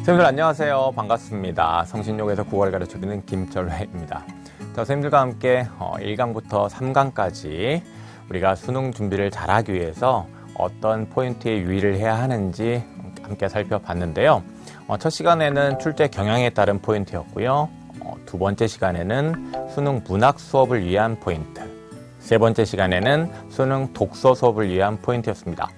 선생님들 안녕하세요. 반갑습니다. 성신여고에서 국어를 가르쳐드리는 김철회입니다. 자, 선생님들과 함께 1강부터 3강까지 우리가 수능 준비를 잘하기 위해서 어떤 포인트에 유의를 해야 하는지 함께 살펴봤는데요. 첫 시간에는 출제 경향에 따른 포인트였고요. 두 번째 시간에는 수능 문학 수업을 위한 포인트, 세 번째 시간에는 수능 독서 수업을 위한 포인트였습니다.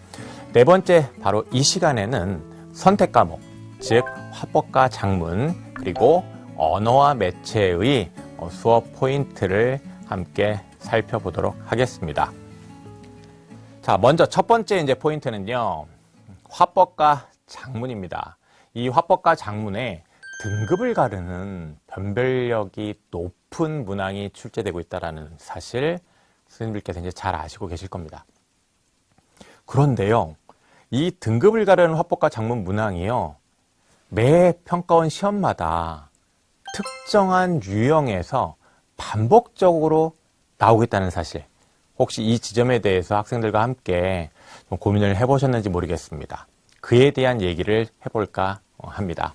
네 번째, 바로 이 시간에는 선택 과목, 즉 화법과 작문, 그리고 언어와 매체의 수업 포인트를 함께 살펴보도록 하겠습니다. 자, 먼저 첫 번째 이제 포인트는요, 화법과 작문입니다. 이 화법과 작문에 등급을 가르는 변별력이 높은 문항이 출제되고 있다는 사실 선생님들께서 이제 잘 아시고 계실 겁니다. 그런데요, 이 등급을 가르는 화법과 작문 문항이요, 매 평가원 시험마다 특정한 유형에서 반복적으로 나오겠다는 사실, 혹시 이 지점에 대해서 학생들과 함께 좀 고민을 해보셨는지 모르겠습니다. 그에 대한 얘기를 해볼까 합니다.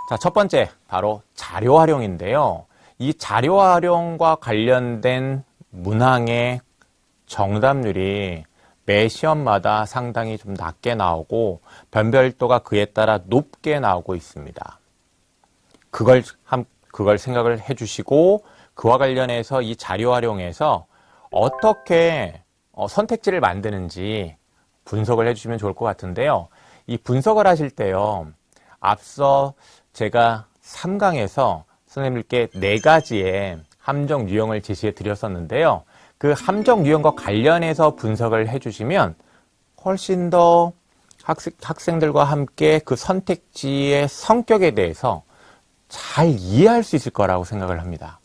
자, 첫 번째, 바로 자료 활용인데요. 이 자료 활용과 관련된 문항의 정답률이 매 시험마다 상당히 좀 낮게 나오고 변별도가 그에 따라 높게 나오고 있습니다. 그걸 생각을 해주시고 그와 관련해서 이 자료 활용에서 어떻게 선택지를 만드는지 분석을 해주시면 좋을 것 같은데요. 이 분석을 하실 때요, 앞서 제가 3강에서 선생님들께 4가지의 함정 유형을 제시해 드렸었는데요. 그 함정 유형과 관련해서 분석을 해주시면 훨씬 더 학생들과 함께 그 선택지의 성격에 대해서 잘 이해할 수 있을 거라고 생각을 합니다.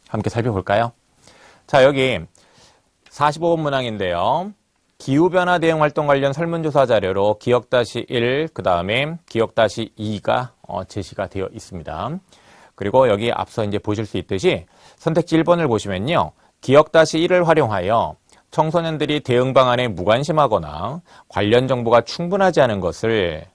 함께 살펴볼까요? 자, 여기 45번 문항인데요. 기후변화 대응 활동 관련 설문조사 자료로 기억-1, 그 다음에 기억-2가 제시가 되어 있습니다. 그리고 여기 앞서 이제 보실 수 있듯이 선택지 1번을 보시면요, 기억-1을 활용하여 청소년들이 대응 방안에 무관심하거나 관련 정보가 충분하지 않은 것을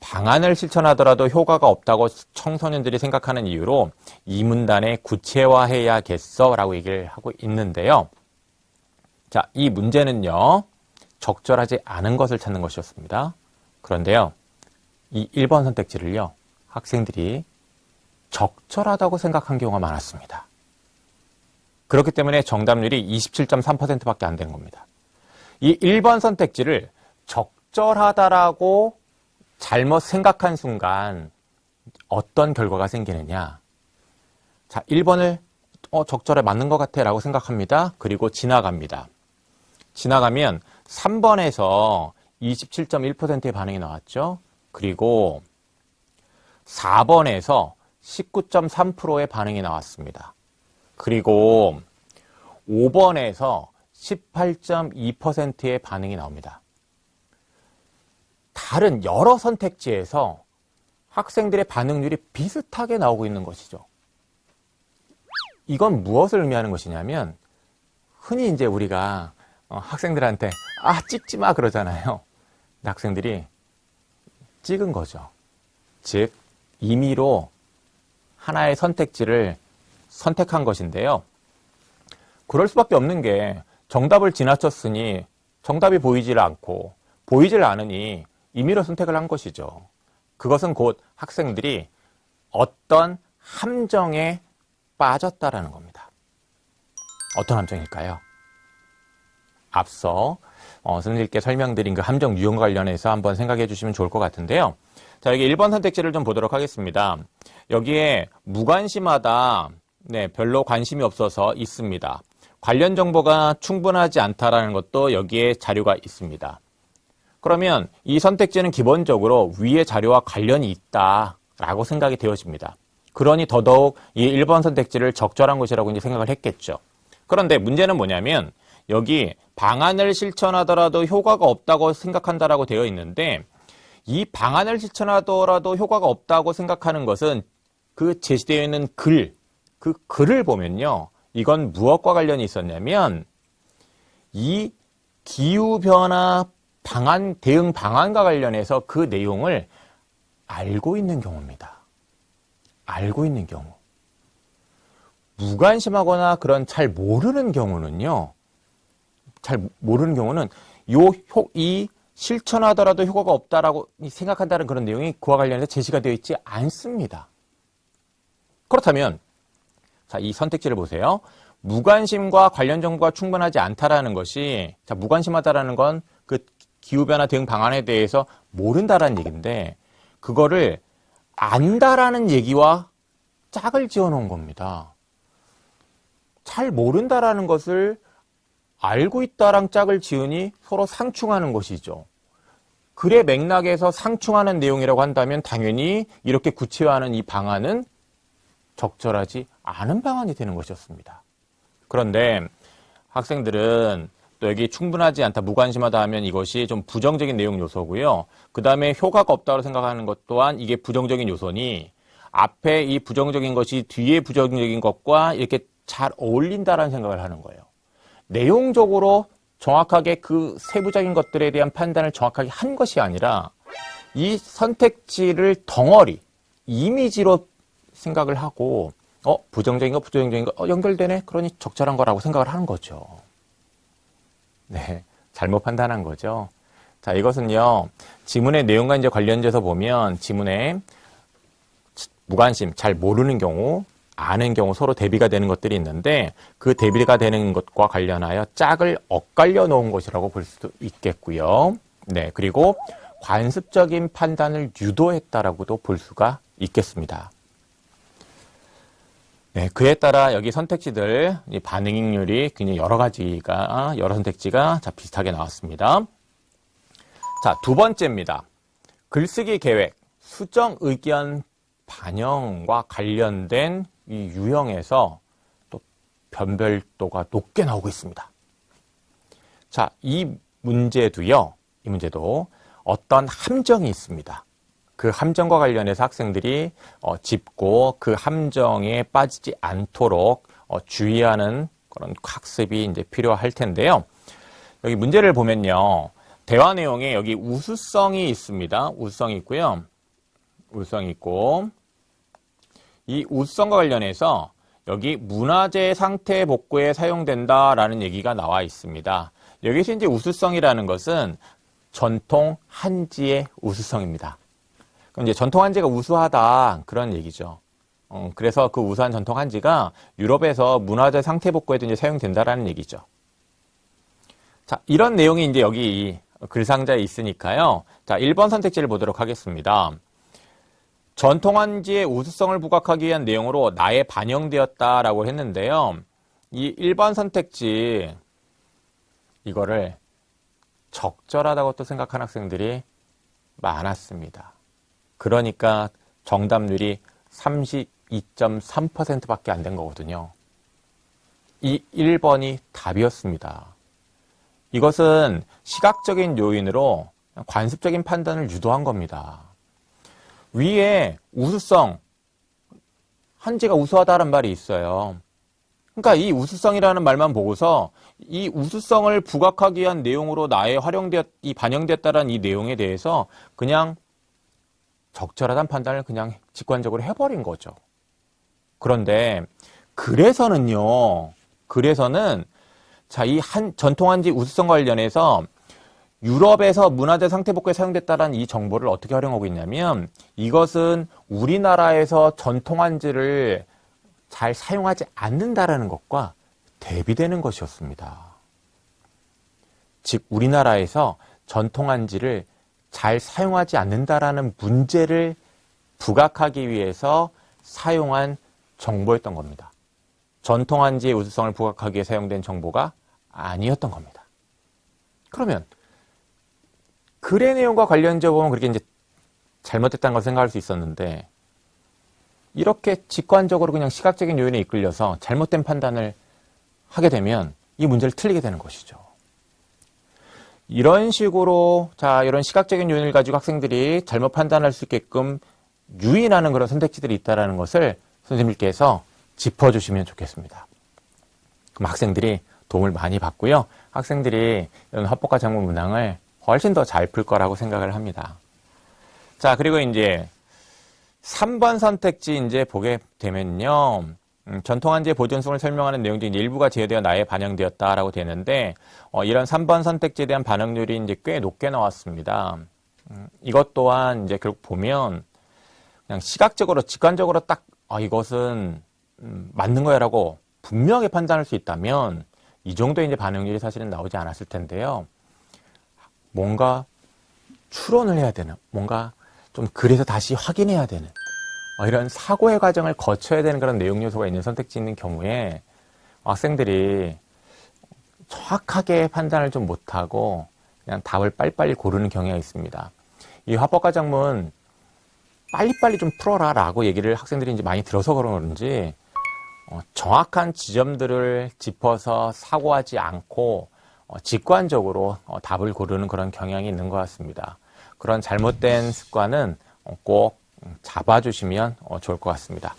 방안을 실천하더라도 효과가 없다고 청소년들이 생각하는 이유로 이 문단에 구체화해야겠어 라고 얘기를 하고 있는데요. 자, 이 문제는요, 적절하지 않은 것을 찾는 것이었습니다. 그런데요, 이 1번 선택지를요, 학생들이 적절하다고 생각한 경우가 많았습니다. 그렇기 때문에 정답률이 27.3%밖에 안 되는 겁니다. 이 1번 선택지를 적절하다라고 잘못 생각한 순간 어떤 결과가 생기느냐. 자, 1번을 적절해 맞는 것 같아 라고 생각합니다. 그리고 지나갑니다. 지나가면 3번에서 27.1%의 반응이 나왔죠. 그리고 4번에서 19.3%의 반응이 나왔습니다. 그리고 5번에서 18.2%의 반응이 나옵니다. 다른 여러 선택지에서 학생들의 반응률이 비슷하게 나오고 있는 것이죠. 이건 무엇을 의미하는 것이냐면, 흔히 이제 우리가 학생들한테 찍지 마 그러잖아요. 근데 학생들이 찍은 거죠. 즉, 임의로 하나의 선택지를 선택한 것인데요. 그럴 수밖에 없는 게 정답을 지나쳤으니 정답이 보이질 않고 보이질 않으니 임의로 선택을 한 것이죠. 그것은 곧 학생들이 어떤 함정에 빠졌다라는 겁니다. 어떤 함정일까요? 앞서 선생님께 설명드린 그 함정 유형과 관련해서 한번 생각해 주시면 좋을 것 같은데요. 자, 여기 1번 선택지를 좀 보도록 하겠습니다. 여기에 무관심하다, 별로 관심이 없어서 있습니다. 관련 정보가 충분하지 않다라는 것도 여기에 자료가 있습니다. 그러면 이 선택지는 기본적으로 위의 자료와 관련이 있다라고 생각이 되어집니다. 그러니 더더욱 이 1번 선택지를 적절한 것이라고 이제 생각을 했겠죠. 그런데 문제는 뭐냐면 여기 방안을 실천하더라도 효과가 없다고 생각한다라고 되어 있는데 이 방안을 실천하더라도 효과가 없다고 생각하는 것은 그 제시되어 있는 그 글을 보면요. 이건 무엇과 관련이 있었냐면 이 기후변화 대응 방안과 관련해서 그 내용을 알고 있는 경우입니다. 알고 있는 경우. 무관심하거나 그런 잘 모르는 경우는요. 잘 모르는 경우는 이 실천하더라도 효과가 없다라고 생각한다는 그런 내용이 그와 관련해서 제시가 되어 있지 않습니다. 그렇다면 자, 이 선택지를 보세요. 무관심과 관련 정보가 충분하지 않다라는 것이 자, 무관심하다라는 건 그 기후변화 대응 방안에 대해서 모른다라는 얘기인데 그거를 안다라는 얘기와 짝을 지어 놓은 겁니다. 잘 모른다라는 것을 알고 있다랑 짝을 지으니 서로 상충하는 것이죠. 글의 맥락에서 상충하는 내용이라고 한다면 당연히 이렇게 구체화하는 이 방안은 적절하지 않은 방안이 되는 것이었습니다. 그런데 학생들은 또 여기 충분하지 않다, 무관심하다 하면 이것이 좀 부정적인 내용 요소고요. 그 다음에 효과가 없다고 생각하는 것 또한 이게 부정적인 요소니 앞에 이 부정적인 것이 뒤에 부정적인 것과 이렇게 잘 어울린다라는 생각을 하는 거예요. 내용적으로 정확하게 그 세부적인 것들에 대한 판단을 정확하게 한 것이 아니라 이 선택지를 덩어리, 이미지로 생각을 하고 부정적인 거, 부정적인 거 연결되네? 그러니 적절한 거라고 생각을 하는 거죠. 네, 잘못 판단한 거죠. 자, 이것은요. 지문의 내용과 이제 관련돼서 보면 지문에 무관심, 잘 모르는 경우, 아는 경우 서로 대비가 되는 것들이 있는데 그 대비가 되는 것과 관련하여 짝을 엇갈려 놓은 것이라고 볼 수도 있겠고요. 네, 그리고 관습적인 판단을 유도했다라고도 볼 수가 있겠습니다. 네, 그에 따라 여기 선택지들 반응률이 굉장히 여러 선택지가 자, 비슷하게 나왔습니다. 자, 두 번째입니다. 글쓰기 계획, 수정 의견 반영과 관련된 이 유형에서 또 변별도가 높게 나오고 있습니다. 자, 이 문제도 어떤 함정이 있습니다. 그 함정과 관련해서 학생들이 짚고 그 함정에 빠지지 않도록 주의하는 그런 학습이 이제 필요할 텐데요. 여기 문제를 보면요. 대화 내용에 여기 우수성이 있습니다. 우수성이 있고요. 우수성이 있고 이 우수성과 관련해서 여기 문화재 상태 복구에 사용된다라는 얘기가 나와 있습니다. 여기서 이제 우수성이라는 것은 전통 한지의 우수성입니다. 그럼 이제 전통 한지가 우수하다 그런 얘기죠. 그래서 그 우수한 전통 한지가 유럽에서 문화재 상태 복구에도 이제 사용된다라는 얘기죠. 자, 이런 내용이 이제 여기 글상자에 있으니까요. 자, 1번 선택지를 보도록 하겠습니다. 전통 한지의 우수성을 부각하기 위한 내용으로 나에 반영되었다라고 했는데요. 이 1번 선택지 이거를 적절하다고 또 생각하는 학생들이 많았습니다. 그러니까 정답률이 32.3%밖에 안 된 거거든요. 이 1번이 답이었습니다. 이것은 시각적인 요인으로 관습적인 판단을 유도한 겁니다. 위에 우수성, 한지가 우수하다는 말이 있어요. 그러니까 이 우수성이라는 말만 보고서 이 우수성을 부각하기 위한 내용으로 나에 반영됐다는 이 내용에 대해서 그냥 적절하다는 판단을 그냥 직관적으로 해버린 거죠. 그런데 그래서는 자, 이 전통 한지 우수성과 관련해서 유럽에서 문화재 상태 복구에 사용됐다는 이 정보를 어떻게 활용하고 있냐면 이것은 우리나라에서 전통 한지를 잘 사용하지 않는다라는 것과 대비되는 것이었습니다. 즉 우리나라에서 전통 한지를 잘 사용하지 않는다라는 문제를 부각하기 위해서 사용한 정보였던 겁니다. 전통 한지의 우수성을 부각하기 위해 사용된 정보가 아니었던 겁니다. 그러면 글의 내용과 관련적으로 보면 그렇게 이제 잘못됐다는 걸 생각할 수 있었는데 이렇게 직관적으로 그냥 시각적인 요인에 이끌려서 잘못된 판단을 하게 되면 이 문제를 틀리게 되는 것이죠. 이런 식으로 이런 시각적인 요인을 가지고 학생들이 잘못 판단할 수 있게끔 유인하는 그런 선택지들이 있다는 것을 선생님께서 짚어주시면 좋겠습니다. 그럼 학생들이 도움을 많이 받고요. 학생들이 이런 합법과 작문 문항을 훨씬 더 잘 풀 거라고 생각을 합니다. 자, 그리고 이제 3번 선택지 이제 보게 되면요. 전통한지의 보존성을 설명하는 내용 중 일부가 제외되어 나에 반영되었다라고 되는데, 이런 3번 선택지에 대한 반응률이 이제 꽤 높게 나왔습니다. 이것 또한 이제 결국 보면 그냥 시각적으로, 직관적으로 딱, 이것은 맞는 거야라고 분명하게 판단할 수 있다면 이 정도의 이제 반응률이 사실은 나오지 않았을 텐데요. 뭔가 추론을 해야 되는, 뭔가 좀 그래서 다시 확인해야 되는, 이런 사고의 과정을 거쳐야 되는 그런 내용 요소가 있는 선택지 있는 경우에 학생들이 정확하게 판단을 좀 못하고 그냥 답을 빨리빨리 고르는 경향이 있습니다. 이 합법과 작문 빨리빨리 좀 풀어라 라고 얘기를 학생들이 이제 많이 들어서 그런지 정확한 지점들을 짚어서 사고하지 않고 직관적으로 답을 고르는 그런 경향이 있는 것 같습니다. 그런 잘못된 습관은 꼭 잡아주시면 좋을 것 같습니다.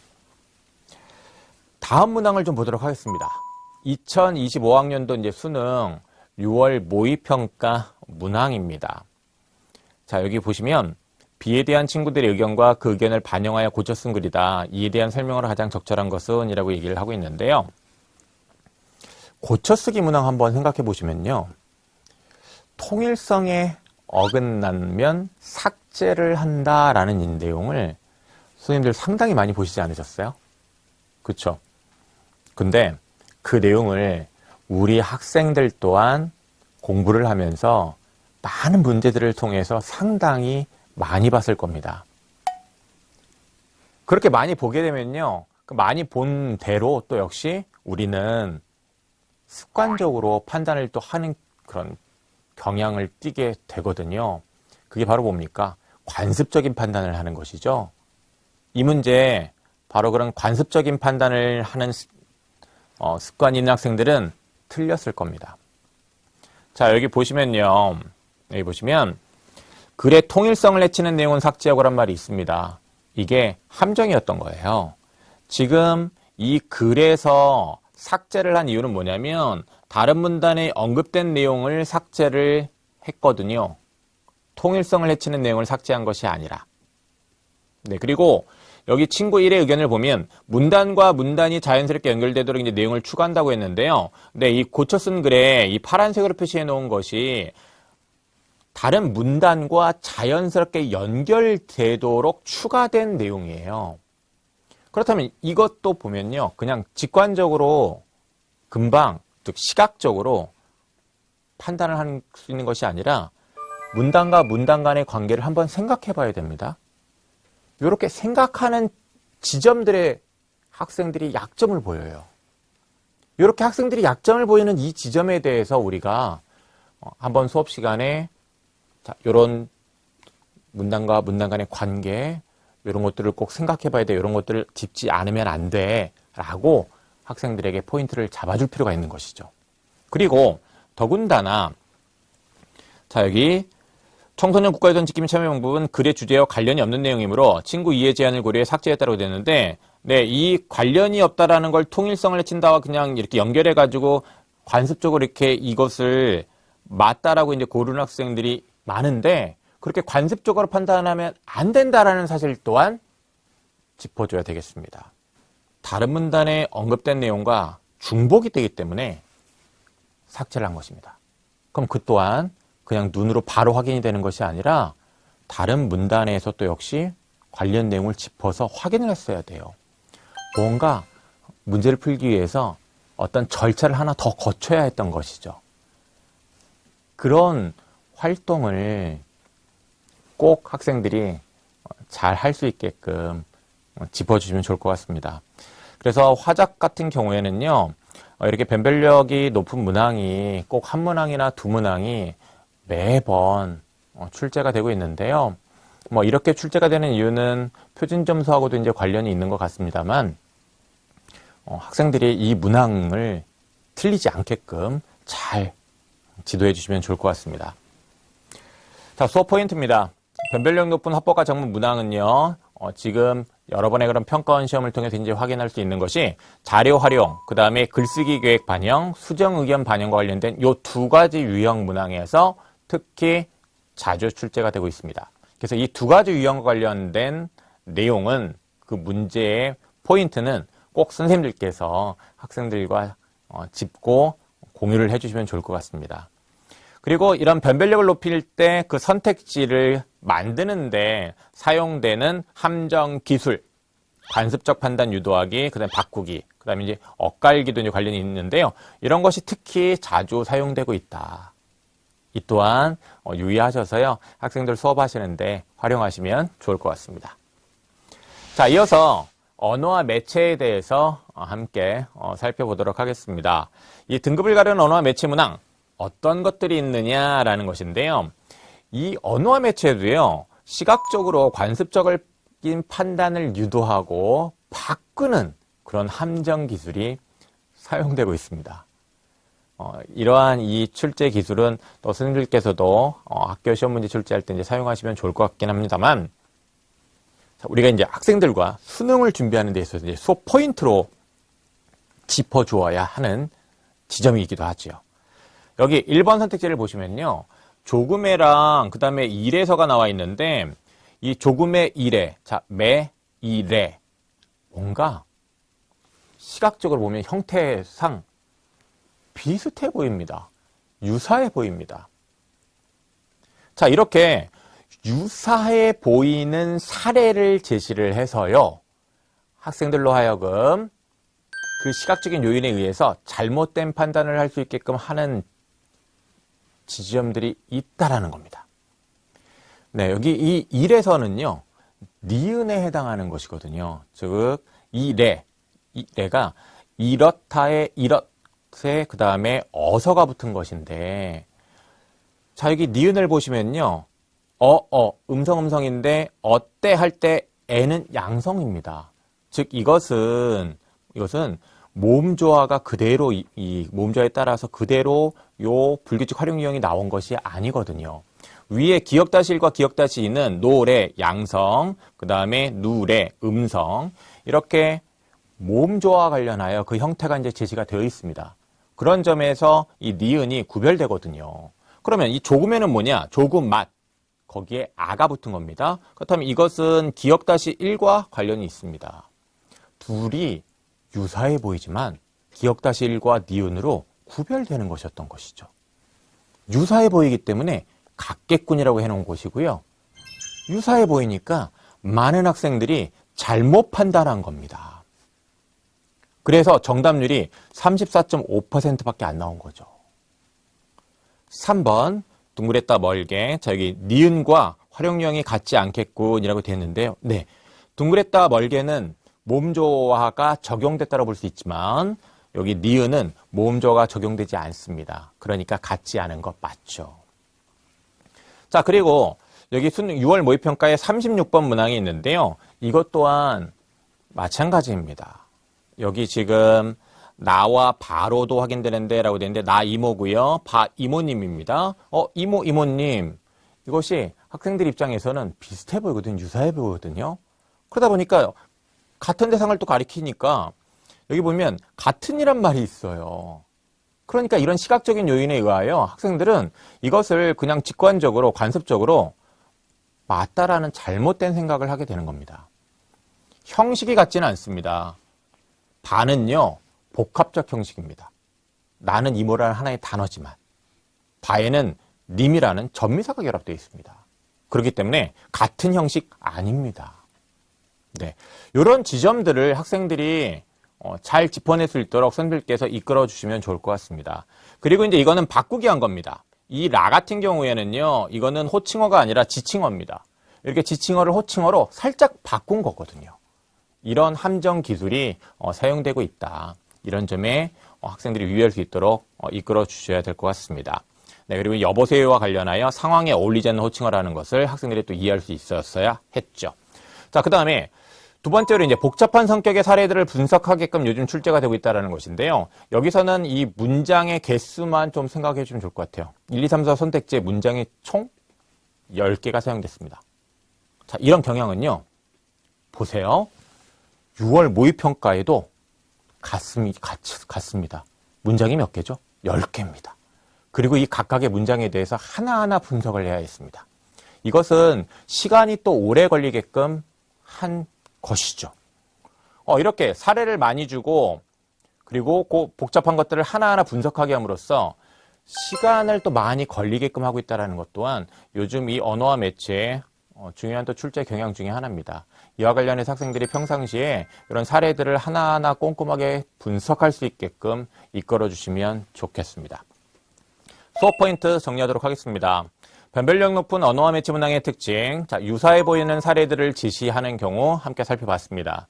다음 문항을 좀 보도록 하겠습니다. 2025학년도 이제 수능 6월 모의평가 문항입니다. 자, 여기 보시면 B에 대한 친구들의 의견과 그 의견을 반영하여 고쳐 쓴 글이다. 이에 대한 설명으로 가장 적절한 것은 이라고 얘기를 하고 있는데요. 고쳐 쓰기 문항 한번 생각해 보시면요. 통일성에 어긋나면 삭제를 한다라는 내용을 선생님들 상당히 많이 보시지 않으셨어요? 그렇죠? 근데 그 내용을 우리 학생들 또한 공부를 하면서 많은 문제들을 통해서 상당히 많이 봤을 겁니다. 그렇게 많이 보게 되면요. 그 많이 본 대로 또 역시 우리는 습관적으로 판단을 또 하는 그런 경향을 띠게 되거든요. 그게 바로 뭡니까? 관습적인 판단을 하는 것이죠. 이 문제 바로 그런 관습적인 판단을 하는 습관이 있는 학생들은 틀렸을 겁니다. 자, 여기 보시면요. 여기 보시면 글의 통일성을 해치는 내용은 삭제하고란 말이 있습니다. 이게 함정이었던 거예요. 지금 이 글에서 삭제를 한 이유는 뭐냐면 다른 문단에 언급된 내용을 삭제를 했거든요. 통일성을 해치는 내용을 삭제한 것이 아니라. 네, 그리고 여기 친구 1의 의견을 보면 문단과 문단이 자연스럽게 연결되도록 이제 내용을 추가한다고 했는데요. 네, 이 고쳐 쓴 글에 이 파란색으로 표시해 놓은 것이 다른 문단과 자연스럽게 연결되도록 추가된 내용이에요. 그렇다면 이것도 보면요. 그냥 직관적으로 금방, 즉 시각적으로 판단을 할 수 있는 것이 아니라 문단과 문단 간의 관계를 한번 생각해 봐야 됩니다. 이렇게 생각하는 지점들의 학생들이 약점을 보여요. 이렇게 학생들이 약점을 보이는 이 지점에 대해서 우리가 한번 수업 시간에 이런 문단과 문단 간의 관계, 이런 것들을 꼭 생각해 봐야 돼. 이런 것들을 짚지 않으면 안 돼. 라고 학생들에게 포인트를 잡아줄 필요가 있는 것이죠. 그리고 더군다나 자, 여기 청소년 국가유선 지킴이 참여 방법은 글의 주제와 관련이 없는 내용이므로 친구 이해 제한을 고려해 삭제했다고 되는데, 네, 이 관련이 없다라는 걸 통일성을 해친다와 그냥 이렇게 연결해가지고 관습적으로 이렇게 이것을 맞다라고 이제 고르는 학생들이 많은데, 그렇게 관습적으로 판단하면 안 된다라는 사실 또한 짚어줘야 되겠습니다. 다른 문단에 언급된 내용과 중복이 되기 때문에 삭제를 한 것입니다. 그럼 그 또한 그냥 눈으로 바로 확인이 되는 것이 아니라 다른 문단에서 또 역시 관련 내용을 짚어서 확인을 했어야 돼요. 뭔가 문제를 풀기 위해서 어떤 절차를 하나 더 거쳐야 했던 것이죠. 그런 활동을 꼭 학생들이 잘 할 수 있게끔 짚어주시면 좋을 것 같습니다. 그래서 화작 같은 경우에는요, 이렇게 변별력이 높은 문항이 꼭 한 문항이나 두 문항이 매번 출제가 되고 있는데요. 이렇게 출제가 되는 이유는 표준 점수하고도 이제 관련이 있는 것 같습니다만, 학생들이 이 문항을 틀리지 않게끔 잘 지도해 주시면 좋을 것 같습니다. 자, 수업 포인트입니다. 변별력 높은 합법과 작문 문항은요, 지금 여러 번의 그런 평가원 시험을 통해서 이제 확인할 수 있는 것이 자료 활용, 그 다음에 글쓰기 계획 반영, 수정 의견 반영과 관련된 요 두 가지 유형 문항에서 특히 자주 출제가 되고 있습니다. 그래서 이 두 가지 유형과 관련된 내용은 그 문제의 포인트는 꼭 선생님들께서 학생들과 짚고 공유를 해주시면 좋을 것 같습니다. 그리고 이런 변별력을 높일 때 그 선택지를 만드는데 사용되는 함정 기술, 관습적 판단 유도하기, 그 다음에 바꾸기, 그 다음에 이제 엇갈기도 이제 관련이 있는데요. 이런 것이 특히 자주 사용되고 있다. 이 또한 유의하셔서요. 학생들 수업하시는데 활용하시면 좋을 것 같습니다. 자, 이어서 언어와 매체에 대해서 함께 살펴보도록 하겠습니다. 이 등급을 가르는 언어와 매체 문항, 어떤 것들이 있느냐라는 것인데요. 이 언어와 매체도요, 시각적으로 관습적인 판단을 유도하고 바꾸는 그런 함정 기술이 사용되고 있습니다. 이러한 이 출제 기술은 또 선생님들께서도 학교 시험 문제 출제할 때 이제 사용하시면 좋을 것 같긴 합니다만, 우리가 이제 학생들과 수능을 준비하는 데 있어서 이제 수업 포인트로 짚어주어야 하는 지점이기도 하죠. 여기 1번 선택지를 보시면요. 조금의랑 그 다음에 이래서가 나와 있는데 이 조금의 이래, 자, 매, 이래 뭔가 시각적으로 보면 형태상 비슷해 보입니다. 유사해 보입니다. 자, 이렇게 유사해 보이는 사례를 제시를 해서요. 학생들로 하여금 그 시각적인 요인에 의해서 잘못된 판단을 할 수 있게끔 하는 지점들이 있다라는 겁니다. 네, 여기 이 일에서는요, 니은에 해당하는 것이거든요. 즉, 이래가 이렇다의 이렇에 그 다음에 어서가 붙은 것인데, 자, 여기 니은을 보시면요, 음성인데, 어때 할 때 에는 양성입니다. 즉, 이것은 모음조화가 그대로 이 모음조화에 따라서 그대로 요 불규칙 활용 유형이 나온 것이 아니거든요. 위에 기역다시1과 기역다시2는 노래, 양성, 그 다음에 누래, 음성 이렇게 모음조화와 관련하여 그 형태가 이제 제시가 되어 있습니다. 그런 점에서 이 니은이 구별되거든요. 그러면 이 조금에는 뭐냐? 조금 맛. 거기에 아가 붙은 겁니다. 그렇다면 이것은 기역다시1과 관련이 있습니다. 둘이 유사해 보이지만 기역다시1과 니은으로 구별되는 것이었던 것이죠. 유사해 보이기 때문에 같겠군이라고 해놓은 것이고요. 유사해 보이니까 많은 학생들이 잘못 판단한 겁니다. 그래서 정답률이 34.5%밖에 안 나온 거죠. 3번 둥그랬다 멀게, 자 여기 니은과 활용량이 같지 않겠군이라고 되어 있는데요. 네, 둥그랬다 멀게는 모음조화가 적용됐다고 볼 수 있지만 여기 니은은 모음조화가 적용되지 않습니다. 그러니까 같지 않은 것 맞죠. 자, 그리고 여기 수능 6월 모의평가에 36번 문항이 있는데요. 이것 또한 마찬가지입니다. 여기 지금 나와 바로도 확인되는데 라고 되는데 나 이모고요. 바 이모님입니다. 이모님. 이것이 학생들 입장에서는 비슷해 보이거든요. 유사해 보이거든요. 그러다 보니까 같은 대상을 또 가리키니까 여기 보면 같은이란 말이 있어요. 그러니까 이런 시각적인 요인에 의하여 학생들은 이것을 그냥 직관적으로 관습적으로 맞다라는 잘못된 생각을 하게 되는 겁니다. 형식이 같지는 않습니다. 바는요 복합적 형식입니다. 나는 이모라는 하나의 단어지만 바에는 님이라는 전미사가 결합되어 있습니다. 그렇기 때문에 같은 형식 아닙니다. 네, 이런 지점들을 학생들이 잘 짚어낼 수 있도록 선생님들께서 이끌어 주시면 좋을 것 같습니다. 그리고 이제 이거는 바꾸기 한 겁니다. 이 라 같은 경우에는요, 이거는 호칭어가 아니라 지칭어입니다. 이렇게 지칭어를 호칭어로 살짝 바꾼 거거든요. 이런 함정 기술이 사용되고 있다. 이런 점에 학생들이 유의할 수 있도록 이끌어 주셔야 될 것 같습니다. 네, 그리고 여보세요와 관련하여 상황에 어울리지 않는 호칭어라는 것을 학생들이 또 이해할 수 있었어야 했죠. 자, 그 다음에 두 번째로 이제 복잡한 성격의 사례들을 분석하게끔 요즘 출제가 되고 있다는 것인데요. 여기서는 이 문장의 개수만 좀 생각해 주면 좋을 것 같아요. 1, 2, 3, 4 선택지에 문장이 총 10개가 사용됐습니다. 자, 이런 경향은요. 보세요. 6월 모의평가에도 같습니다. 문장이 몇 개죠? 10개입니다. 그리고 이 각각의 문장에 대해서 하나하나 분석을 해야 했습니다. 이것은 시간이 또 오래 걸리게끔 한 것이죠. 이렇게 사례를 많이 주고 그리고 그 복잡한 것들을 하나하나 분석하게 함으로써 시간을 또 많이 걸리게끔 하고 있다는 것 또한 요즘 이 언어와 매체의 중요한 또 출제 경향 중에 하나입니다. 이와 관련해서 학생들이 평상시에 이런 사례들을 하나하나 꼼꼼하게 분석할 수 있게끔 이끌어 주시면 좋겠습니다. 수업 포인트 정리하도록 하겠습니다. 변별력 높은 언어와 매체 문항의 특징, 자, 유사해 보이는 사례들을 지시하는 경우 함께 살펴봤습니다.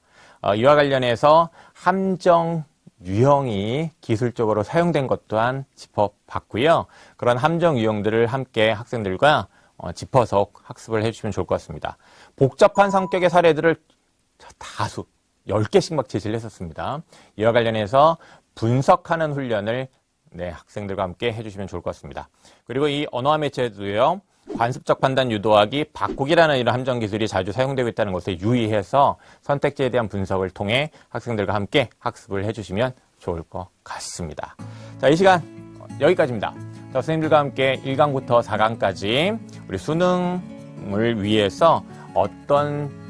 이와 관련해서 함정 유형이 기술적으로 사용된 것 또한 짚어봤고요. 그런 함정 유형들을 함께 학생들과 짚어서 학습을 해주시면 좋을 것 같습니다. 복잡한 성격의 사례들을 다수 10개씩 막 제시를 했었습니다. 이와 관련해서 분석하는 훈련을 학생들과 함께 해주시면 좋을 것 같습니다. 그리고 이 언어와 매체도요. 관습적 판단 유도하기, 바꾸기라는 이런 함정 기술이 자주 사용되고 있다는 것에 유의해서 선택지에 대한 분석을 통해 학생들과 함께 학습을 해주시면 좋을 것 같습니다. 자, 이 시간 여기까지입니다. 자, 선생님들과 함께 1강부터 4강까지 우리 수능을 위해서 어떤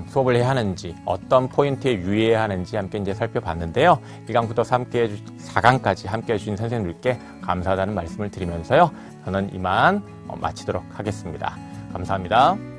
수업을 해야 하는지, 어떤 포인트에 유의해야 하는지 함께 이제 살펴봤는데요. 1강부터 4강까지 함께 해주신 선생님들께 감사하다는 말씀을 드리면서요. 저는 이만 마치도록 하겠습니다. 감사합니다.